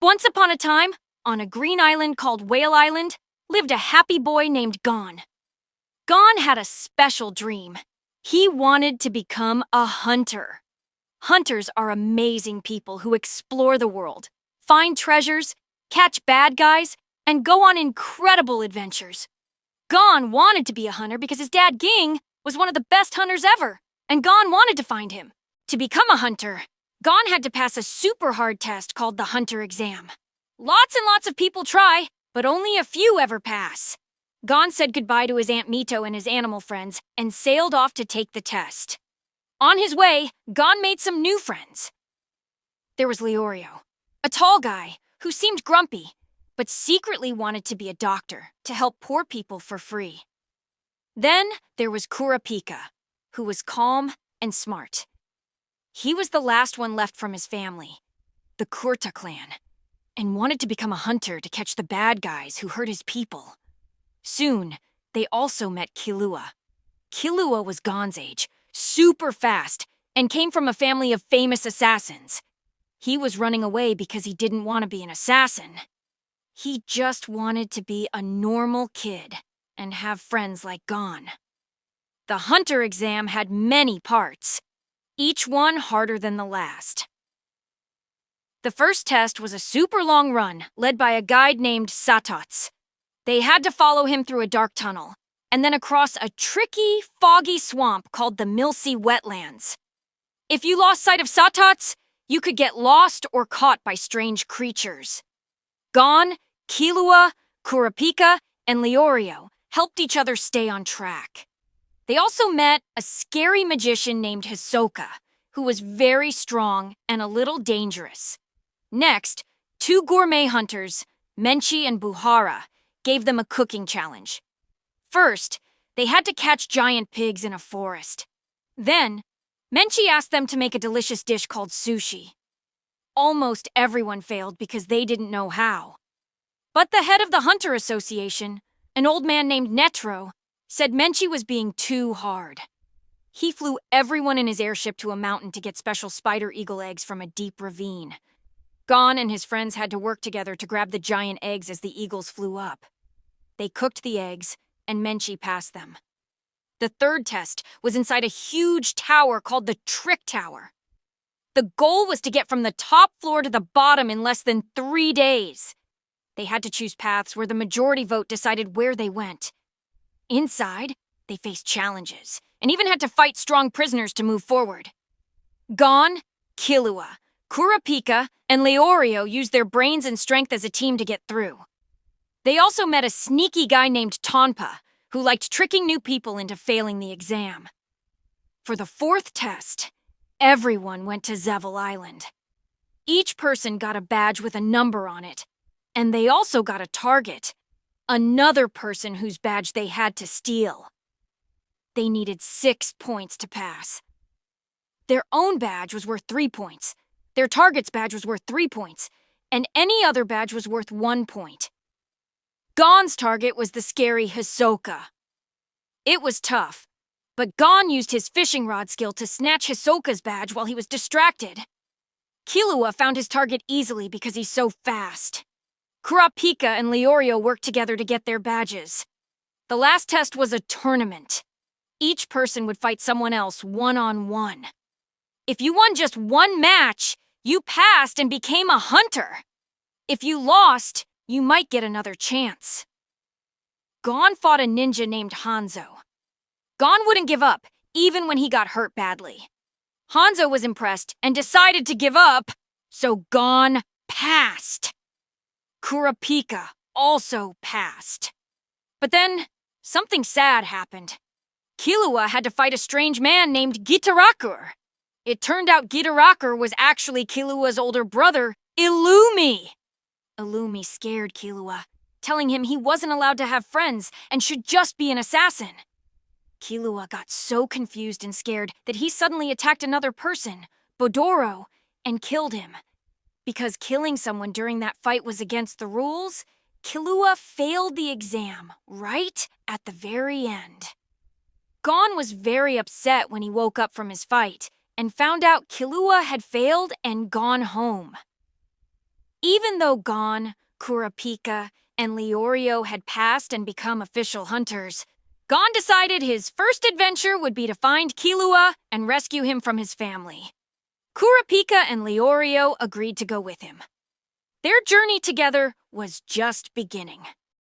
Once upon a time, on a green island called Whale Island, lived a happy boy named Gon. Gon had a special dream. He wanted to become a hunter. Hunters are amazing people who explore the world, find treasures, catch bad guys, and go on incredible adventures. Gon wanted to be a hunter because his dad Ging was one of the best hunters ever, and Gon wanted to find him. To become a hunter, Gon had to pass a super hard test called the hunter exam. Lots and lots of people try, but only a few ever pass. Gon said goodbye to his Aunt Mito and his animal friends and sailed off to take the test. On his way, Gon made some new friends. There was Leorio, a tall guy who seemed grumpy, but secretly wanted to be a doctor to help poor people for free. Then there was Kurapika, who was calm and smart. He was the last one left from his family, the Kurta clan, and wanted to become a hunter to catch the bad guys who hurt his people. Soon, they also met Killua. Killua was Gon's age, super fast, and came from a family of famous assassins. He was running away because he didn't want to be an assassin. He just wanted to be a normal kid and have friends like Gon. The hunter exam had many parts, each one harder than the last. The first test was a super long run led by a guide named Satots. They had to follow him through a dark tunnel and then across a tricky, foggy swamp called the Milsey Wetlands. If you lost sight of Satots, you could get lost or caught by strange creatures. Gon, Killua, Kurapika, and Leorio helped each other stay on track. They also met a scary magician named Hisoka, who was very strong and a little dangerous. Next, two gourmet hunters, Menchi and Buhara, gave them a cooking challenge. First, they had to catch giant pigs in a forest. Then, Menchi asked them to make a delicious dish called sushi. Almost everyone failed because they didn't know how. But the head of the Hunter Association, an old man named Netro, said Menchi was being too hard. He flew everyone in his airship to a mountain to get special spider eagle eggs from a deep ravine. Gon and his friends had to work together to grab the giant eggs as the eagles flew up. They cooked the eggs, and Menchi passed them. The third test was inside a huge tower called the Trick Tower. The goal was to get from the top floor to the bottom in less than 3 days. They had to choose paths where the majority vote decided where they went. Inside, they faced challenges, and even had to fight strong prisoners to move forward. Gon, Killua, Kurapika, and Leorio used their brains and strength as a team to get through. They also met a sneaky guy named Tonpa, who liked tricking new people into failing the exam. For the fourth test, everyone went to Zevil Island. Each person got a badge with a number on it, and they also got a target, another person whose badge they had to steal. They needed 6 points to pass. Their own badge was worth 3 points, their target's badge was worth 3 points, and any other badge was worth 1 point. Gon's target was the scary Hisoka. It was tough, but Gon used his fishing rod skill to snatch Hisoka's badge while he was distracted. Killua found his target easily because he's so fast. Kurapika and Leorio worked together to get their badges. The last test was a tournament. Each person would fight someone else one-on-one. If you won just one match, you passed and became a hunter. If you lost, you might get another chance. Gon fought a ninja named Hanzo. Gon wouldn't give up, even when he got hurt badly. Hanzo was impressed and decided to give up, so Gon passed. Kurapika also passed. But then, something sad happened. Killua had to fight a strange man named Gitarakur. It turned out Gitarakur was actually Killua's older brother, Illumi. Illumi scared Killua, telling him he wasn't allowed to have friends and should just be an assassin. Killua got so confused and scared that he suddenly attacked another person, Bodoro, and killed him. Because killing someone during that fight was against the rules, Killua failed the exam right at the very end. Gon was very upset when he woke up from his fight and found out Killua had failed and gone home. Even though Gon, Kurapika, and Leorio had passed and become official hunters, Gon decided his first adventure would be to find Killua and rescue him from his family. Kurapika and Leorio agreed to go with him. Their journey together was just beginning.